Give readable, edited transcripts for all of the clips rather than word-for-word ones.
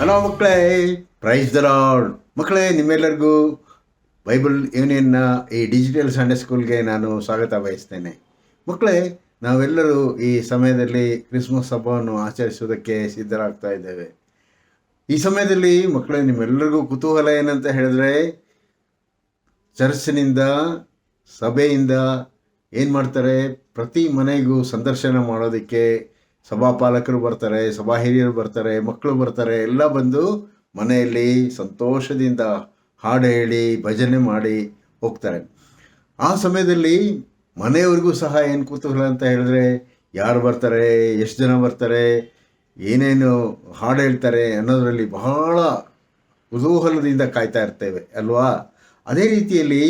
Hello ಮಕ್ಕಳೇ, praise the lord. ಮಕ್ಕಳೇ, ನಿಮ್ಮೆಲ್ಲರಿಗೂ ಬೈಬಲ್ ಯೂನಿಯನ್ನ ಈ ಡಿಜಿಟಲ್ ಸಂಡೇ ಸ್ಕೂಲ್ಗೆ ನಾನು ಸ್ವಾಗತ ಬಯಸ್ತೇನೆ. ಮಕ್ಕಳೇ, ನಾವೆಲ್ಲರೂ ಈ ಸಮಯದಲ್ಲಿ ಕ್ರಿಸ್ಮಸ್ ಹಬ್ಬವನ್ನು ಆಚರಿಸುವುದಕ್ಕೆ ಸಿದ್ಧರಾಗ್ತಾ ಇದ್ದೇವೆ. ಈ ಸಮಯದಲ್ಲಿ ಮಕ್ಕಳೇ, ನಿಮ್ಮೆಲ್ಲರಿಗೂ ಕುತೂಹಲ ಏನಂತ ಹೇಳಿದ್ರೆ, ಚರ್ಚ್ನಿಂದ, ಸಭೆಯಿಂದ ಏನು ಮಾಡ್ತಾರೆ, ಪ್ರತಿ ಮನೆಗೂ ಸಂದರ್ಶನ ಮಾಡೋದಕ್ಕೆ ಸಭಾಪಾಲಕರು ಬರ್ತಾರೆ, ಸಭಾ ಹಿರಿಯರು ಬರ್ತಾರೆ, ಮಕ್ಕಳು ಬರ್ತಾರೆ. ಎಲ್ಲ ಬಂದು ಮನೆಯಲ್ಲಿ ಸಂತೋಷದಿಂದ ಹಾಡು ಹೇಳಿ ಭಜನೆ ಮಾಡಿ ಹೋಗ್ತಾರೆ. ಆ ಸಮಯದಲ್ಲಿ ಮನೆಯವ್ರಿಗೂ ಸಹ ಏನು ಕುತೂಹಲ ಅಂತ ಹೇಳಿದ್ರೆ, ಯಾರು ಬರ್ತಾರೆ, ಎಷ್ಟು ಜನ ಬರ್ತಾರೆ, ಏನೇನು ಹಾಡು ಹೇಳ್ತಾರೆ ಅನ್ನೋದರಲ್ಲಿ ಬಹಳ ಕುತೂಹಲದಿಂದ ಕಾಯ್ತಾ ಇರ್ತೇವೆ ಅಲ್ವಾ. ಅದೇ ರೀತಿಯಲ್ಲಿ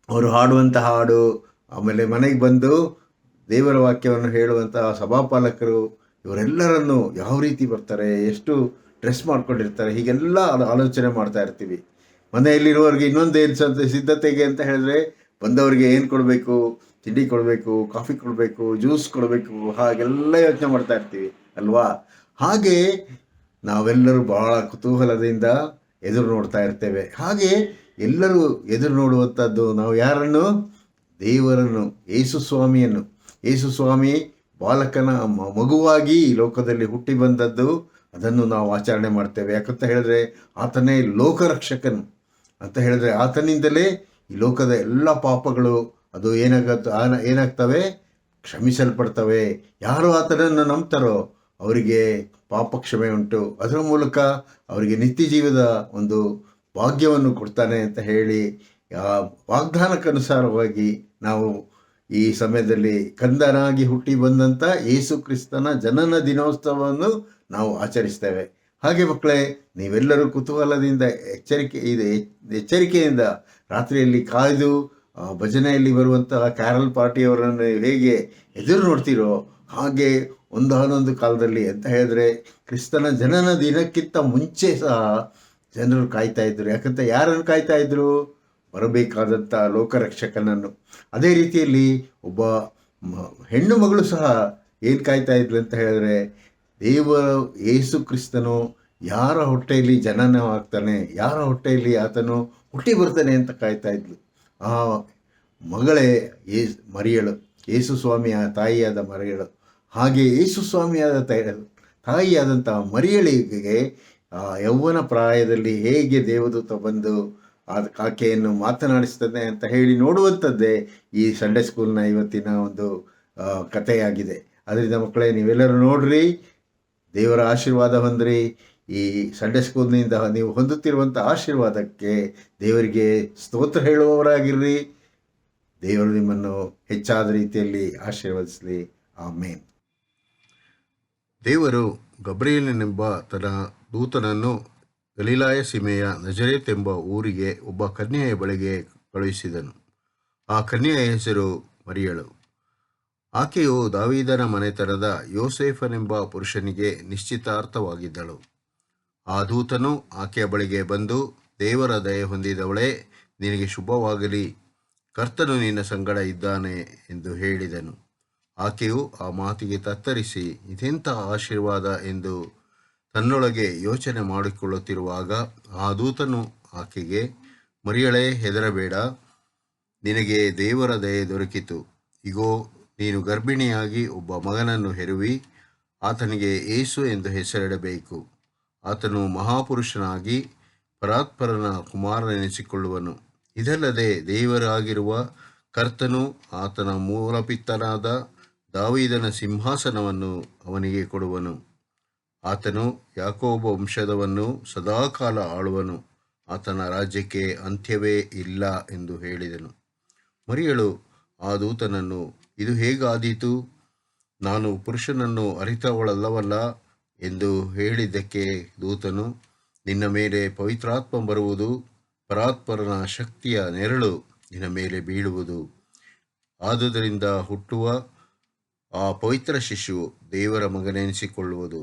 ಅವರು ಹಾಡುವಂಥ ಹಾಡು, ಆಮೇಲೆ ಮನೆಗೆ ಬಂದು ದೇವರ ವಾಕ್ಯವನ್ನು ಹೇಳುವಂತಹ ಸಭಾಪಾಲಕರು, ಇವರೆಲ್ಲರನ್ನು ಯಾವ ರೀತಿ ಬರ್ತಾರೆ, ಎಷ್ಟು ಡ್ರೆಸ್ ಮಾಡ್ಕೊಂಡಿರ್ತಾರೆ, ಹೀಗೆಲ್ಲ ಆಲೋಚನೆ ಮಾಡ್ತಾ ಇರ್ತೀವಿ. ಮನೆಯಲ್ಲಿರುವವ್ರಿಗೆ ಇನ್ನೊಂದು ಸಿದ್ಧತೆಗೆ ಅಂತ ಹೇಳಿದ್ರೆ, ಬಂದವರಿಗೆ ಏನು ಕೊಡಬೇಕು, ತಿಂಡಿ ಕೊಡಬೇಕು, ಕಾಫಿ ಕೊಡಬೇಕು, ಜ್ಯೂಸ್ ಕೊಡಬೇಕು, ಹಾಗೆಲ್ಲ ಯೋಚನೆ ಮಾಡ್ತಾ ಇರ್ತೀವಿ ಅಲ್ವಾ. ಹಾಗೆ ನಾವೆಲ್ಲರೂ ಬಹಳ ಕುತೂಹಲದಿಂದ ಎದುರು ನೋಡ್ತಾ ಇರ್ತೇವೆ. ಹಾಗೆ ಎಲ್ಲರೂ ಎದುರು ನೋಡುವಂಥದ್ದು ನಾವು ಯಾರನ್ನು? ದೇವರನ್ನು, ಯೇಸು ಸ್ವಾಮಿಯನ್ನು. ಯೇಸು ಸ್ವಾಮಿ ಬಾಲಕನ ಮಗುವಾಗಿ ಈ ಲೋಕದಲ್ಲಿ ಹುಟ್ಟಿ ಬಂದದ್ದು, ಅದನ್ನು ನಾವು ಆಚರಣೆ ಮಾಡ್ತೇವೆ. ಯಾಕಂತ ಹೇಳಿದ್ರೆ ಆತನೇ ಲೋಕರಕ್ಷಕನು ಅಂತ ಹೇಳಿದ್ರೆ, ಆತನಿಂದಲೇ ಈ ಲೋಕದ ಎಲ್ಲ ಪಾಪಗಳು ಅದು ಏನಾಗ್ತವೆ, ಕ್ಷಮಿಸಲ್ಪಡ್ತವೆ. ಯಾರು ಆತನನ್ನು ನಂಬ್ತಾರೋ ಅವರಿಗೆ ಪಾಪ ಕ್ಷಮೆ ಉಂಟು, ಅದರ ಮೂಲಕ ಅವರಿಗೆ ನಿತ್ಯ ಜೀವದ ಒಂದು ಭಾಗ್ಯವನ್ನು ಕೊಡ್ತಾನೆ ಅಂತ ಹೇಳಿ, ವಾಗ್ದಾನಕ್ಕನುಸಾರವಾಗಿ ನಾವು ಈ ಸಮಯದಲ್ಲಿ ಕಂದನಾಗಿ ಹುಟ್ಟಿ ಬಂದಂಥ ಯೇಸು ಕ್ರಿಸ್ತನ ಜನನ ದಿನೋತ್ಸವವನ್ನು ನಾವು ಆಚರಿಸ್ತೇವೆ. ಹಾಗೆ ಮಕ್ಕಳೇ, ನೀವೆಲ್ಲರೂ ಕುತೂಹಲದಿಂದ ಎಚ್ಚರಿಕೆಯಿಂದ ರಾತ್ರಿಯಲ್ಲಿ ಕಾಯ್ದು ಭಜನೆಯಲ್ಲಿ ಬರುವಂತಹ ಕ್ಯಾರಲ್ ಪಾರ್ಟಿಯವರನ್ನು ಹೇಗೆ ಎದುರು ನೋಡ್ತೀರೋ, ಹಾಗೆ ಒಂದಾನೊಂದು ಕಾಲದಲ್ಲಿ ಅಂತ ಹೇಳಿದ್ರೆ ಕ್ರಿಸ್ತನ ಜನನ ದಿನಕ್ಕಿಂತ ಮುಂಚೆ ಸಹ ಜನರು ಕಾಯ್ತಾ ಇದ್ರು. ಯಾಕಂತ ಯಾರನ್ನು ಕಾಯ್ತಾ ಇದ್ರು? ಬರಬೇಕಾದಂಥ ಲೋಕರಕ್ಷಕನನ್ನು. ಅದೇ ರೀತಿಯಲ್ಲಿ ಒಬ್ಬ ಹೆಣ್ಣು ಮಗಳು ಸಹ ಏನು ಕಾಯ್ತಾ ಇದ್ಲು ಅಂತ ಹೇಳಿದ್ರೆ, ಯೇಸು ಕ್ರಿಸ್ತನು ಯಾರ ಹೊಟ್ಟೆಯಲ್ಲಿ ಜನನವಾಗ್ತಾನೆ, ಯಾರ ಹೊಟ್ಟೆಯಲ್ಲಿ ಆತನು ಹುಟ್ಟಿ ಬರ್ತಾನೆ ಅಂತ ಕಾಯ್ತಾ ಇದ್ಲು. ಆ ಮಗಳೇ ಮರಿಯಳು, ಯೇಸು ಸ್ವಾಮಿಯ ತಾಯಿಯಾದ ಮರಿಯಳು. ಹಾಗೆ ಯೇಸು ಸ್ವಾಮಿಯಾದ ತಾಯಿಯಾದಂಥ ಮರಿಯಳಿಗೆ ಯೌವನ ಪ್ರಾಯದಲ್ಲಿ ಹೇಗೆ ದೇವದೂತ ಬಂದು ಆಕೆಯನ್ನು ಮಾತನಾಡಿಸ್ತದೆ ಅಂತ ಹೇಳಿ ನೋಡುವಂಥದ್ದೇ ಈ ಸಂಡೇ ಸ್ಕೂಲ್ನ ಇವತ್ತಿನ ಒಂದು ಕಥೆಯಾಗಿದೆ. ಅದರಿಂದ ಮಕ್ಕಳೇ, ನೀವೆಲ್ಲರೂ ನೋಡ್ರಿ, ದೇವರ ಆಶೀರ್ವಾದ ಹೊಂದ್ರಿ. ಈ ಸಂಡೇ ಸ್ಕೂಲ್ನಿಂದ ನೀವು ಹೊಂದುತ್ತಿರುವಂಥ ಆಶೀರ್ವಾದಕ್ಕೆ ದೇವರಿಗೆ ಸ್ತೋತ್ರ ಹೇಳುವವರಾಗಿರ್ರಿ. ದೇವರು ನಿಮ್ಮನ್ನು ಹೆಚ್ಚಾದ ರೀತಿಯಲ್ಲಿ ಆಶೀರ್ವದಿಸಲಿ. ಆಮೇನ್. ದೇವರು ಗಬ್ರಿಯೇಲನೆಂಬ ತನ್ನ ದೂತನನ್ನು ಗಲಿಲಾಯ ಸೀಮೆಯ ನಜರೇತ್ ಎಂಬ ಊರಿಗೆ ಒಬ್ಬ ಕನ್ಯೆಯ ಬಳಿಗೆ ಕಳುಹಿಸಿದನು. ಆ ಕನ್ಯೆಯ ಹೆಸರು ಮರಿಯಳು. ಆಕೆಯು ದಾವೀದನ ಮನೆತನದ ಯೋಸೇಫನೆಂಬ ಪುರುಷನಿಗೆ ನಿಶ್ಚಿತಾರ್ಥವಾಗಿದ್ದಳು. ಆ ದೂತನು ಆಕೆಯ ಬಳಿಗೆ ಬಂದು, ದೇವರ ದಯೆ ಹೊಂದಿದವಳೇ, ನಿನಗೆ ಶುಭವಾಗಲಿ, ಕರ್ತನು ನಿನ್ನ ಸಂಗಡ ಇದ್ದಾನೆ ಎಂದು ಹೇಳಿದನು. ಆಕೆಯು ಆ ಮಾತಿಗೆ ತತ್ತರಿಸಿ, ಇದೆಂಥ ಆಶೀರ್ವಾದ ಎಂದು ತನ್ನೊಳಗೆ ಯೋಚನೆ ಮಾಡಿಕೊಳ್ಳುತ್ತಿರುವಾಗ ಆ ದೂತನು ಆಕೆಗೆ, ಮರಿಯಳೇ, ಹೆದರಬೇಡ, ನಿನಗೆ ದೇವರ ದಯೆ ದೊರಕಿತು. ಇಗೋ, ನೀನು ಗರ್ಭಿಣಿಯಾಗಿ ಒಬ್ಬ ಮಗನನ್ನು ಹೆರುವಿ, ಆತನಿಗೆ ಯೇಸು ಎಂದು ಹೆಸರಿಡಬೇಕು. ಆತನು ಮಹಾಪುರುಷನಾಗಿ ಪರಾತ್ಪರನ ಕುಮಾರನೆನಿಸಿಕೊಳ್ಳುವನು. ಇದಲ್ಲದೆ ದೇವರಾಗಿರುವ ಕರ್ತನು ಆತನ ಮೂಲಪಿತನಾದ ದಾವೀದನ ಸಿಂಹಾಸನವನ್ನು ಅವನಿಗೆ ಕೊಡುವನು. ಆತನು ಯಾಕೋಬ ವಂಶದವನ್ನು ಸದಾಕಾಲ ಆಳುವನು, ಆತನ ರಾಜ್ಯಕ್ಕೆ ಅಂತ್ಯವೇ ಇಲ್ಲ ಎಂದು ಹೇಳಿದನು. ಮರಿಯಳು ಆ ದೂತನನ್ನು, ಇದು ಹೇಗಾದೀತು? ನಾನು ಪುರುಷನನ್ನು ಅರಿತವಳಲ್ಲವಲ್ಲ ಎಂದು ಹೇಳಿದ್ದಕ್ಕೆ ದೂತನು, ನಿನ್ನ ಮೇಲೆ ಪವಿತ್ರಾತ್ಮ ಬರುವುದು, ಪರಾತ್ಪರನ ಶಕ್ತಿಯ ನೆರಳು ನಿನ್ನ ಮೇಲೆ ಬೀಳುವುದು. ಆದುದರಿಂದ ಹುಟ್ಟುವ ಆ ಪವಿತ್ರ ಶಿಶು ದೇವರ ಮಗನೆನಿಸಿಕೊಳ್ಳುವುದು.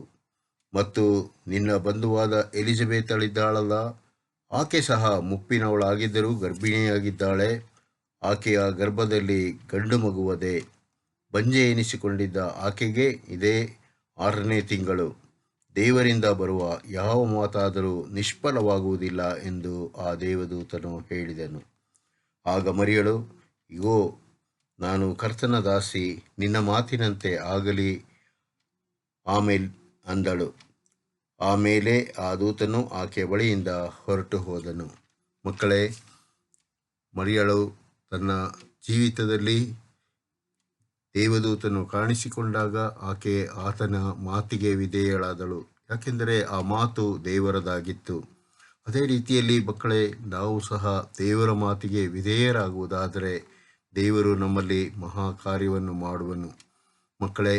ಮತ್ತು ನಿನ್ನ ಬಂಧುವಾದ ಎಲಿಜಬೆತಳಿದ್ದಾಳಲ್ಲ, ಆಕೆ ಸಹ ಮುಪ್ಪಿನವಳಾಗಿದ್ದರೂ ಗರ್ಭಿಣಿಯಾಗಿದ್ದಾಳೆ. ಆಕೆಯ ಗರ್ಭದಲ್ಲಿ ಗಂಡು ಮಗುವದೆ. ಬಂಜೆ ಎನಿಸಿಕೊಂಡಿದ್ದ ಆಕೆಗೆ ಇದೇ 6ನೇ ತಿಂಗಳು. ದೇವರಿಂದ ಬರುವ ಯಾವ ಮಾತಾದರೂ ನಿಷ್ಫಲವಾಗುವುದಿಲ್ಲ ಎಂದು ಆ ದೇವದೂತನು ಹೇಳಿದನು. ಆಗ ಮರಿಯಳು, ಇಗೋ, ನಾನು ಕರ್ತನ ದಾಸಿ, ನಿನ್ನ ಮಾತಿನಂತೆ ಆಗಲಿ ಆಮೇಲೆ ಅಂದಳು. ಆಮೇಲೆ ಆ ದೂತನು ಆಕೆಯ ಬಳಿಯಿಂದ ಹೊರಟು ಹೋದನು. ಮಕ್ಕಳೇ, ಮರಿಯಳು ತನ್ನ ಜೀವಿತದಲ್ಲಿ ದೇವದೂತನು ಕಾಣಿಸಿಕೊಂಡಾಗ ಆಕೆ ಆತನ ಮಾತಿಗೆ ವಿಧೇಯಳಾದಳು. ಯಾಕೆಂದರೆ ಆ ಮಾತು ದೇವರದಾಗಿತ್ತು. ಅದೇ ರೀತಿಯಲ್ಲಿ ಮಕ್ಕಳೇ, ನಾವು ಸಹ ದೇವರ ಮಾತಿಗೆ ವಿಧೇಯರಾಗುವುದಾದರೆ ದೇವರು ನಮ್ಮಲ್ಲಿ ಮಹಾ ಕಾರ್ಯವನ್ನು ಮಾಡುವನು. ಮಕ್ಕಳೇ,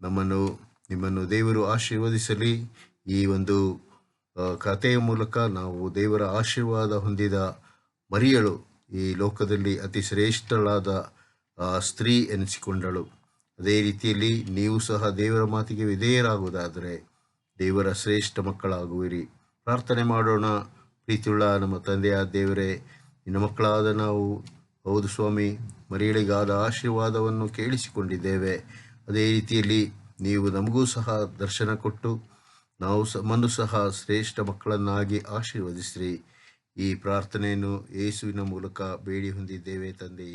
ನಿಮ್ಮನ್ನು ದೇವರು ಆಶೀರ್ವದಿಸಲಿ. ಈ ಒಂದು ಕಥೆಯ ಮೂಲಕ ನಾವು ದೇವರ ಆಶೀರ್ವಾದ ಹೊಂದಿದ ಮರಿಯಳು ಈ ಲೋಕದಲ್ಲಿ ಅತಿ ಶ್ರೇಷ್ಠಳಾದ ಸ್ತ್ರೀ ಎನಿಸಿಕೊಂಡಳು. ಅದೇ ರೀತಿಯಲ್ಲಿ ನೀವು ಸಹ ದೇವರ ಮಾತಿಗೆ ವಿಧೇಯರಾಗುವುದಾದರೆ ದೇವರ ಶ್ರೇಷ್ಠ ಮಕ್ಕಳಾಗುವಿರಿ. ಪ್ರಾರ್ಥನೆ ಮಾಡೋಣ. ಪ್ರೀತಿಯುಳ್ಳ ನಮ್ಮ ತಂದೆಯಾದ ದೇವರೇ, ನಿನ್ನ ಮಕ್ಕಳಾದ ನಾವು, ಹೌದು ಸ್ವಾಮಿ, ಮರಿಯಳಿಗಾದ ಆಶೀರ್ವಾದವನ್ನು ಕೇಳಿಸಿಕೊಂಡಿದ್ದೇವೆ. ಅದೇ ರೀತಿಯಲ್ಲಿ ನೀವು ನಮಗೂ ಸಹ ದರ್ಶನ ಕೊಟ್ಟು ನಮ್ಮನ್ನು ಸಹ ಶ್ರೇಷ್ಠ ಮಕ್ಕಳನ್ನಾಗಿ ಆಶೀರ್ವದಿಸಿರಿ. ಈ ಪ್ರಾರ್ಥನೆಯನ್ನು ಯೇಸುವಿನ ಮೂಲಕ ಬೇಡಿ ಹೊಂದಿದ್ದೇವೆ ತಂದೆಯೇ.